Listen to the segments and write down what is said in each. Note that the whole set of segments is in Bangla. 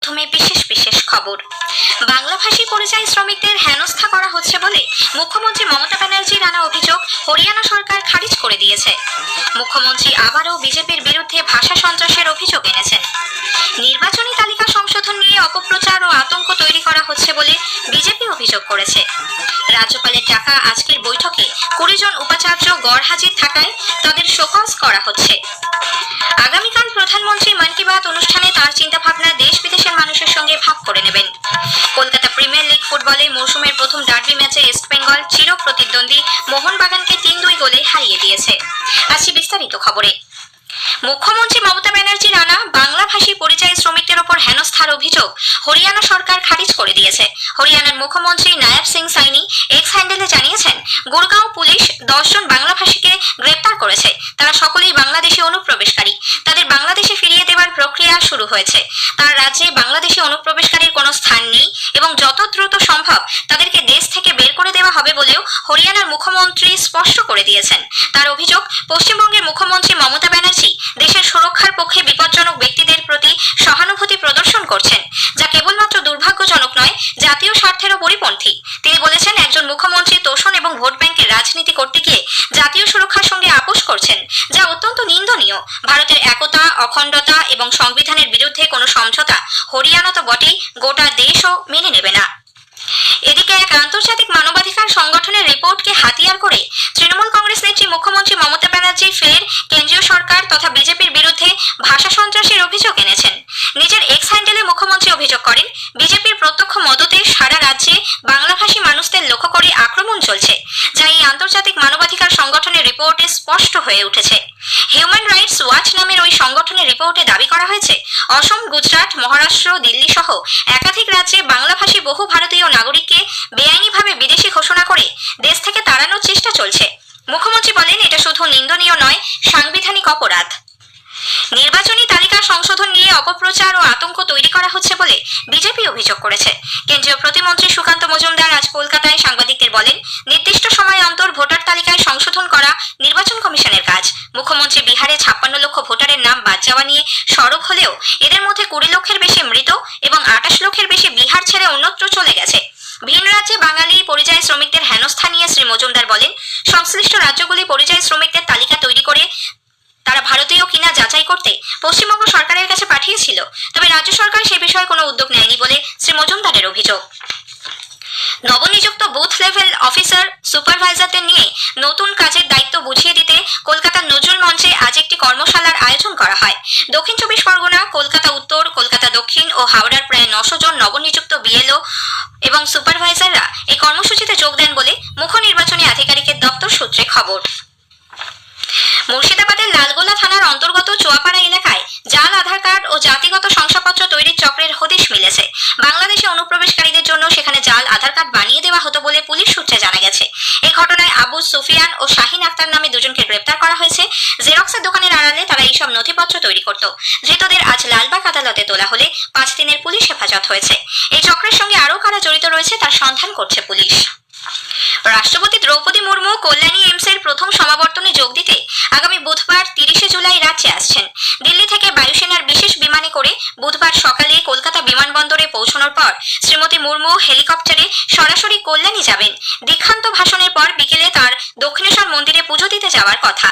প্রথমে বিশেষ খবর। বাংলাভাষী পরিযায়ী শ্রমিকদের হেনস্থা করা হচ্ছে বলে মুখ্যমন্ত্রী মমতা ব্যানার্জির আনা অভিযোগ হরিয়ানা সরকার খারিজ করে দিয়েছে। মুখ্যমন্ত্রী আবারও বিজেপির বিরুদ্ধে ভাষা সন্ত্রাসের অভিযোগ এনেছেন। নির্বাচনী তালিকা সংশোধন নিয়ে অপপ্রচার ও আতঙ্ক তৈরি করা হচ্ছে বলে বিজেপি অভিযোগ করেছে। রাজ্যপালের ডাকা আজকের বৈঠকে 20 জন উপাচার্য গড়হাজির থাকায় তাদের শোকজ করা হচ্ছে। আগামীকাল প্রধানমন্ত্রী মন কি বাত অনুষ্ঠানে তার চিন্তাভাবনা দেশ বিদেশের মানুষের সঙ্গে ভাগ করে নেবেন। কলকাতা প্রিমিয়ার লিগ ফুটবলে মৌসুমের প্রথম ডার্বি ম্যাচে ইস্ট বেঙ্গল চির প্রতিদ্বন্দ্বী মোহনবাগানকে 3-2 গোলে হারিয়ে দিয়েছে। আসছি বিস্তারিত খবরে। মুখ্যমন্ত্রী মমতা ব্যানার্জির আনা বাংলাভাষী পরিযায়ী শ্রমিকদের ওপর হেনস্থার অভিযোগ হরিয়ানা সরকার খারিজ করে দিয়েছে। হরিয়ানার মুখ্যমন্ত্রী নায়াব সিং সাইনি এক্স হ্যান্ডেলে জানিয়েছেন, গুরগাঁও পুলিশ 10 জন বাংলাভাষীকে গ্রেপ্তার করেছে। তারা সকলেই বাংলাদেশি অনুপ্রবেশকারী। তাদের বাংলাদেশে ফিরিয়ে দেওয়ার প্রক্রিয়া শুরু হয়েছে। তার রাজ্যে বাংলাদেশি অনুপ্রবেশকারীর কোনো স্থান নেই এবং যত দ্রুত সম্ভব তাদেরকে দেশ থেকে বের করে দেওয়া হবে বলেও হরিয়ানার মুখ্যমন্ত্রী স্পষ্ট করে দিয়েছেন। তার অভিযোগ, পশ্চিমবঙ্গের মুখ্যমন্ত্রী মমতা ব্যানার্জি দেশের সুরক্ষার পক্ষে বিপজ্জনক ব্যক্তিদের প্রতি সহানুভূতি প্রদর্শন করছেন, যা কেবলমাত্র দুর্ভাগ্যজনক নয়, জাতীয় স্বার্থেরও পরিপন্থী। তিনি বলেছেন, একজন মুখ্যমন্ত্রী তোষণ এবং ভোট ব্যাংকের রাজনীতি করতে গিয়ে জাতীয় সুরক্ষার সঙ্গে আপোষ করছেন, যা অত্যন্ত নিন্দনীয়। ভারতের একতা, অখণ্ডতা এবং সংবিধানের বিরুদ্ধে কোনো সমঝোতা হরিয়ানা তো বটেই, গোটা দেশও মেনে নেবে না। এদিকে এক আন্তর্জাতিক মানবাধিকার সংগঠনের রিপোর্টকে হাতিয়ার করে তৃণমূল কংগ্রেস নেত্রী মুখ্যমন্ত্রী মমতা ব্যানার্জি ফের কেন্দ্রীয় সরকার তথা বিজেপির বিরুদ্ধে ভাষা সন্ত্রাসের অভিযোগ এনেছেন। নিজের এক্স হ্যান্ডেলে মুখ্যমন্ত্রী অভিযোগ করেন, বিজেপির প্রত্যক্ষ মদতে সারা রাজ্যে বাংলাভাষী মানুষদের লক্ষ্য করে আক্রমণ চলছে, যা এই আন্তর্জাতিক মানবাধিকার সংগঠনের রিপোর্টে স্পষ্ট হয়ে উঠেছে। হিউম্যান রাইটস ওয়াচ নামের ওই সংগঠনের রিপোর্টে দাবি করা হয়েছে, অসম, গুজরাট, মহারাষ্ট্র, দিল্লি সহ একাধিক রাজ্যে বাংলাভাষী বহু ভারতীয় নাগরিককে বেআইনিভাবে বিদেশি ঘোষণা করে দেশ থেকে তাড়ানোর চেষ্টা চলছে। মুখ্যমন্ত্রী বলেন, এটা শুধু নিন্দনীয় নয়, সাংবিধানিক অপরাধ। নির্বাচনী তালিকা সংশোধন নিয়ে অপপ্রচার ও আতঙ্ক তৈরি করা হচ্ছে বলে বিজেপি অভিযোগ করেছে। কেন্দ্রীয় প্রতিমন্ত্রী সুকান্ত মজুমদার আজ কলকাতায় সাংবাদিকদের বলেন, নির্দিষ্ট সময় অন্তর ভোটার তালিকায় সংশোধন করা নির্বাচন কমিশনের কাজ। মুখ্যমন্ত্রী বিহারে 56 লক্ষ ভোটারের নাম বাদ যাওয়া নিয়ে সরব হলেও এদের মধ্যে 20 লক্ষের বেশি মৃত এবং 28 লক্ষের বেশি বিহার ছেড়ে অন্যত্র চলে গেছে। ভিন রাজ্যে বাঙালি পরিযায়ী শ্রমিকদের হেনস্থা নিয়ে শ্রী মজুমদার বলেন, সংশ্লিষ্ট রাজ্যগুলি পরিযায়ী শ্রমিকদের তালিকা তৈরি করে তারা ভারতীয় কিনা যাচাই করতে পশ্চিমবঙ্গ সরকারের কাছে পাঠিয়েছিল, তবে রাজ্য সরকার সে বিষয়ে কোনো উদ্যোগ নেয়নি বলে শ্রী মজুমদারের অভিযোগ। নবনিযুক্ত বুথ লেভেল অফিসার সুপারভাইজারদের নিয়ে নতুন কাজের দায়িত্ব বুঝিয়ে দিতে কলকাতার নজরুল মঞ্চে আজ একটি কর্মশালার আয়োজন করা হয়। দক্ষিণ 24 পরগনা, কলকাতা উত্তর, কলকাতা দক্ষিণ ও হাওড়ার প্রায় 900 জন নবনিযুক্ত বিএলও এবং সুপারভাইজাররা এই কর্মসূচিতে যোগ দেন বলে মুখ্য নির্বাচনী আধিকারিকের দপ্তর সূত্রে খবর। মুর্শিদাবাদের লালগোলা থানার অন্তর্গত চুয়াপাড়া এলাকায় জাল আধার কার্ড ও জাতিগত শংসাপত্র তৈরির চক্রের হদিশ মিলেছে। বাংলাদেশে অনুপ্রবেশকারীদের জন্য সেখানে জাল আধার কার্ড বানিয়ে দেওয়া হতো বলে পুলিশ সূত্রে জানা গেছে। এই ঘটনায় আবু সুফিয়ান ও শাহিন আক্তার নামে দুজনকে গ্রেপ্তার করা হয়েছে। জেরক্সের দোকানের আড়ালে তারা এইসব নথিপত্র তৈরি করত। ধৃতদের আজ লালবাগ আদালতে তোলা হলে 5 দিনের পুলিশ হেফাজত হয়েছে। এই চক্রের সঙ্গে আরও কারা জড়িত রয়েছে তার সন্ধান করছে পুলিশ। রাষ্ট্রপতি দ্রৌপদী মুর্মু কল্যাণী এইমসের প্রথম সমাবর্তনে যোগ দিতে আগামী বুধবার 30 জুলাই রাজ্যে আসছেন। দিল্লি থেকে বায়ুসেনার বিশেষ বিমানে করে বুধবার সকালে কলকাতা বিমানবন্দরে পৌঁছানোর পর শ্রীমতী মুর্মু হেলিকপ্টারে সরাসরি কল্যাণী যাবেন। দীক্ষান্ত ভাষণের পর বিকেলে তার দক্ষিণেশ্বর মন্দিরে পুজো দিতে যাওয়ার কথা।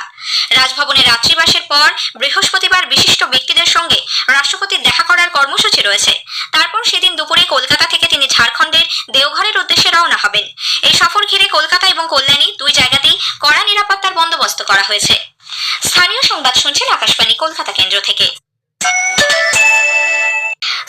রাজভবনে রাত্রিবাসের পর বৃহস্পতিবার বিশিষ্ট ব্যক্তিদের সঙ্গে রাষ্ট্রপতির দেখা করার কর্মসূচি রয়েছে। তারপর সেদিন দুপুরে কলকাতা থেকে তিনি ঝাড়খণ্ডের দেওঘরের উদ্দেশ্যে রওনা হবেন। এই সফর ঘিরে কলকাতা এবং কল্যাণী দুই জায়গাতেই কড়া নিরাপত্তার বন্দোবস্ত করা হয়েছে। স্থানীয় সংবাদ শুনছেন আকাশবাণী কলকাতা কেন্দ্র থেকে।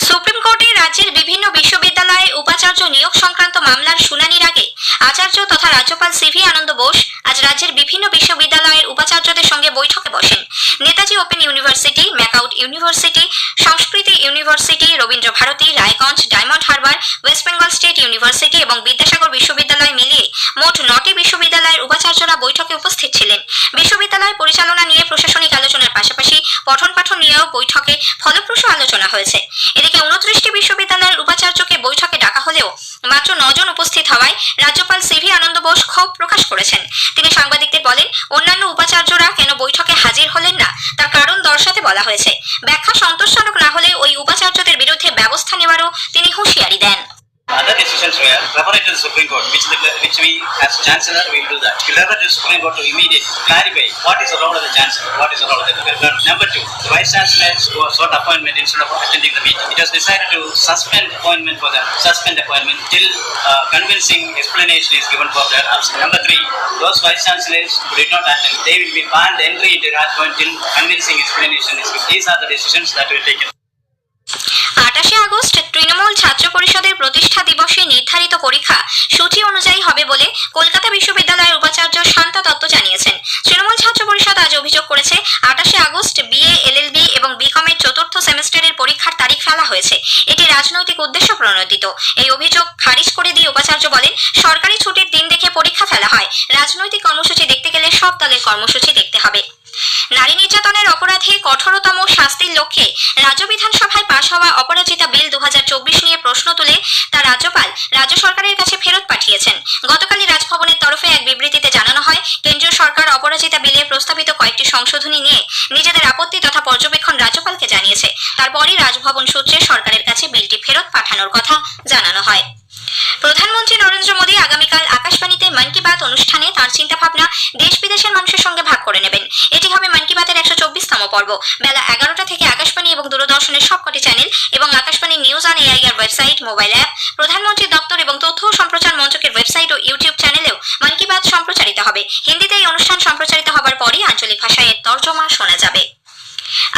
সুপ্রিম কোর্টে রাজ্যের বিভিন্ন বিশ্ববিদ্যালয়ে উপাচার্য নিয়োগ সংক্রান্ত মামলার শুনানির আগে আচার্য তথা রাজ্যপাল সিভি আনন্দ বোস আজ রাজ্যের বিভিন্ন বিশ্ববিদ্যালয়ের উপাচার্যদের সঙ্গে বৈঠকে বসেন। Netaji open university, MAKAUT university, Sanskriti university, Rabindra Bharati, Raiganj, Diamond Harbour, West Bengal state university এবং বিদ্যাসাগর বিশ্ববিদ্যালয় মিলিয়ে মোট 9টি বিশ্ববিদ্যালয়ের উপাচার্যরা বৈঠকে উপস্থিত ছিলেন। বিশ্ববিদ্যালয় পরিচালনা নিয়ে প্রশাসনিক আলোচনার পাশাপাশি পঠন পাঠন নিয়েও বৈঠকে ফলপ্রসূ আলোচনা হয়েছে। এদিকে 29টি বিশ্ববিদ্যালয়ের উপাচার্যকে বৈঠকে ডাকা হলেও মাত্র 9 জন উপস্থিত হওয়ায় রাজ্যপাল সিভি আনন্দ বোস ক্ষোভ প্রকাশ করেছেন। তিনি সাংবাদিকদের বলেন, অন্যান্য উপাচার্যরা কেন বৈঠকে হাজির হলেন না তার কারণ দর্শাতে বলা হয়েছে। ব্যাখ্যা সন্তোষজনক না হলে ওই উপাচার্যদের বিরুদ্ধে ব্যবস্থা নেওয়ারও তিনি হুঁশিয়ারি দেন। Other decisions were referred to the Supreme Court, which we as Chancellor will do that. We refer to the Supreme Court to immediately clarify what is the role of the Chancellor, what is the role of the Governor. Number two, the Vice Chancellor sought appointment instead of attending the meeting. It was decided to suspend appointment till convincing explanation is given for their absence. Number three, those Vice Chancellors who did not attend, they will be banned entry into Raj Bhavan till convincing explanation is given. These are the decisions that were taken. 28 August Trinamool ছাত্র পরিষদের প্রতিষ্ঠা দিবসে নির্ধারিত পরীক্ষা সূচি অনুযায়ী হবে বলে কলকাতা বিশ্ববিদ্যালয়ের উপাচার্য শান্তা দত্ত জানিয়েছেন। তৃণমূল ছাত্র পরিষদ আজ অভিযোগ করেছে 28 আগস্ট বিএ, এলএলবি এবং বিকমের চতুর্থ সেমিস্টারের পরীক্ষার তারিখ ফেলা হয়েছে। এটি রাজনৈতিক উদ্দেশ্য প্রণোদিত। এই অভিযোগ খারিজ করে দিয়ে উপাচার্য বলেন, সরকারি ছুটির দিন দেখে পরীক্ষা ফেলা হয়। রাজনৈতিক কর্মসূচি দেখতে গেলে সব দলের কর্মসূচি দেখতে হবে। নারী নির্যাতনের অপরাধে কঠোরতম শাস্তির লক্ষ্যে রাজ্য বিধানসভায় পাশ হওয়া অপরাজিতা বিল 2024 নিয়ে প্রশ্ন তুলে তা রাজ্যপাল রাজ্য সরকারের কাছে ফেরত পাঠিয়েছেন। গতকালই রাজভবনের তরফে এক বিবৃতিতে জানানো হয়, কেন্দ্রীয় সরকার অপরাজিতা বিলে প্রস্তাবিত কয়েকটি সংশোধনী নিয়ে নিজেদের আপত্তি তথা পর্যবেক্ষণ রাজ্যপালকে জানিয়েছে। তারপরই রাজভবন সূত্রে সরকারের কাছে বিলটি ফেরত পাঠানোর কথা জানানো হয়। প্রধানমন্ত্রী নরেন্দ্র মোদী আগামীকাল আকাশবাণীতে মন কি বাত অনুষ্ঠানে তাঁর চিন্তাভাবনা দেশ বিদেশের মানুষের সঙ্গে ভাগ করে নেবেন। এটি হবে মন কি বাতের 124তম পর্ব। বেলা 11টা থেকে আকাশবাণী এবং দূরদর্শনের সবকটি চ্যানেল এবং Akashvani news on AIR website, mobile app, প্রধানমন্ত্রীর দপ্তর এবং তথ্য ও সম্প্রচার মন্ত্রকের ওয়েবসাইট ও ইউটিউব চ্যানেলেও মন কি বাত সম্প্রচারিত হবে। হিন্দিতে এই অনুষ্ঠান সম্প্রচারিত হবার পরই আঞ্চলিক ভাষায় এর তর্জমা শোনা যাবে।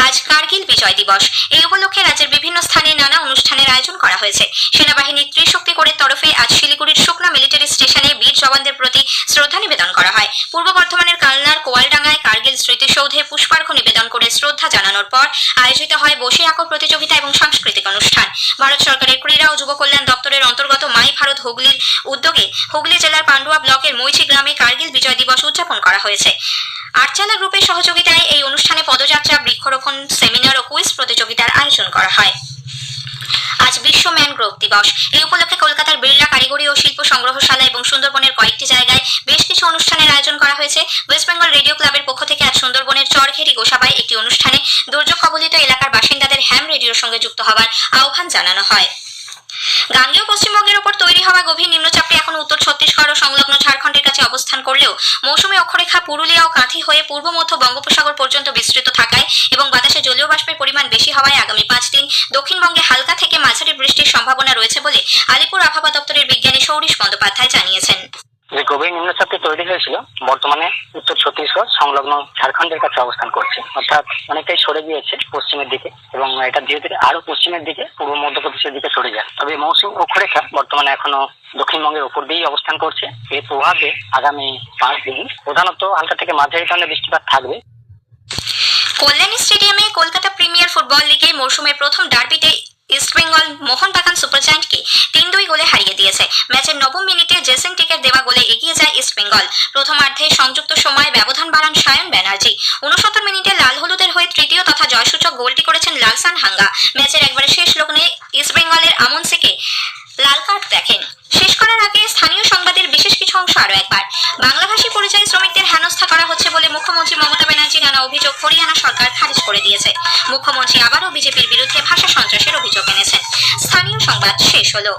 আজ কার্গিল বিজয় দিবস। এই উপলক্ষে রাজ্যের বিভিন্ন স্থানে নানা অনুষ্ঠানের আয়োজন করা হয়েছে। সেনাবাহিনীর ত্রিশক্তি কোরের তরফে আজ শিলিগুড়ির শুকনা মিলিটারি স্টেশনে বীর জওয়ানদের প্রতি শ্রদ্ধা নিবেদন করা হয়। পূর্ব বর্ধমানের কালনার কোয়ালডাঙ্গায় কার্গিল স্মৃতিসৌধে পুষ্পার্ঘ্য নিবেদন করে শ্রদ্ধা জানানোর পর আয়োজিত হয় বসে আঁকো প্রতিযোগিতা এবং সাংস্কৃতিক অনুষ্ঠান। ভারত সরকারের ক্রীড়া ও যুব কল্যাণ দপ্তরের অন্তর্গত মাই ভারত হুগলির উদ্যোগে হুগলি জেলার পান্ডুয়া ব্লকের মৈছি গ্রামে কার্গিল বিজয় দিবস উদযাপন করা হয়েছে। আটচালা গ্রুপের সহযোগিতায় এই অনুষ্ঠানে পদযাত্রা, বৃক্ষরোপণ, সেমিনার ও কুইজ প্রতিযোগিতার আয়োজন করা হয়। আজ বিশ্ব ম্যানগ্রোভ দিবস। এই উপলক্ষে কলকাতার বিড়লা কারিগরি ও শিল্প সংগ্রহশালা এবং সুন্দরবনের কয়েকটি জায়গায় বেশ কিছু অনুষ্ঠানের আয়োজন করা হয়েছে। ওয়েস্ট বেঙ্গল রেডিও ক্লাবের পক্ষ থেকে আজ সুন্দরবনের চরঘেরি গোসাবায় একটি অনুষ্ঠানে দুর্যোগ কবলিত এলাকার বাসিন্দাদের হ্যাম রেডিওর সঙ্গে যুক্ত হওয়ার আহ্বান জানানো হয়। গাঙ্গেয় পশ্চিমবঙ্গের উপর তৈরি হওয়া গভীর নিম্নচাপটি এখন উত্তর ছত্তিশগড় ও সংলগ্ন ঝাড়খণ্ডের কাছে অবস্থান করলেও মৌসুমী অক্ষরেখা পুরুলিয়া ও কাঁথি হয়ে পূর্ব মধ্য বঙ্গোপসাগর পর্যন্ত বিস্তৃত থাকায় এবং বাতাসে জলীয় বাষ্পের পরিমাণ বেশি হওয়ায় আগামী 5 দিন দক্ষিণবঙ্গে হালকা থেকে মাঝারি বৃষ্টির সম্ভাবনা রয়েছে বলে আলিপুর আবহাওয়া দপ্তরের বিজ্ঞানী সৌরিশ বন্দ্যোপাধ্যায় জানিয়েছেন। যে গভীর নিম্নচাপটি তৈরি হয়েছিল বর্তমানে উত্তর ছত্তিশগড় সংলগ্ন ঝাড়খণ্ডের কাছে অবস্থান করছে, অর্থাৎ অনেকটাই সরে গিয়েছে পশ্চিমের দিকে এবং এটা ধীরে ধীরে আরো পশ্চিমের দিকে পূর্ব মধ্যপ্রদেশের দিকে সরে যায়। তবে মৌসুমী অক্ষরেখা বর্তমানে এখনো দক্ষিণবঙ্গের উপর দিয়েই অবস্থান করছে। এর প্রভাবে আগামী 5 দিন প্রধানত হালকা থেকে মাঝারি ধরনের বৃষ্টিপাত থাকবে। কল্যাণী স্টেডিয়ামে কলকাতা প্রিমিয়ার ফুটবল লিগে মৌসুমের প্রথম ডার্বিতে ইস্টবেঙ্গল মোহনবাগান সুপারজায়ান্টকে 3-2 গোলে হারিয়ে দিয়েছে। ম্যাচের 9 মিনিটে জেসেন টিকের দেওয়া গোলে এগিয়ে যায় ইস্টবেঙ্গল। প্রথমার্ধে সংযুক্ত সময়ে ব্যবধান বাড়ান সায়ন ব্যানার্জি। 69 মিনিটে লাল হলুদের হয়ে তৃতীয় তথা জয়সূচক গোলটি করেছেন লালসান হাঙ্গা। ম্যাচের একবারে শেষ লগ্নে ইস্টবেঙ্গলের আমন সিকে লাল কার্ড দেখেন। শেষ করার আগে স্থানীয় সংবাদের বিশেষ কিছু অংশ আরো একবার। বাংলাভাষী পরিযায়ী শ্রমিকদের হেনস্থা করা হচ্ছে বলে মুখ্যমন্ত্রী মমতা ব্যানার্জি নানা অভিযোগ হরিয়ানা সরকার খারিজ করে দিয়েছে। মুখ্যমন্ত্রী আবারও বিজেপির বিরুদ্ধে ভাষা সন্ত্রাসের অভিযোগ এনেছেন। স্থানীয় সংবাদ শেষ হলো।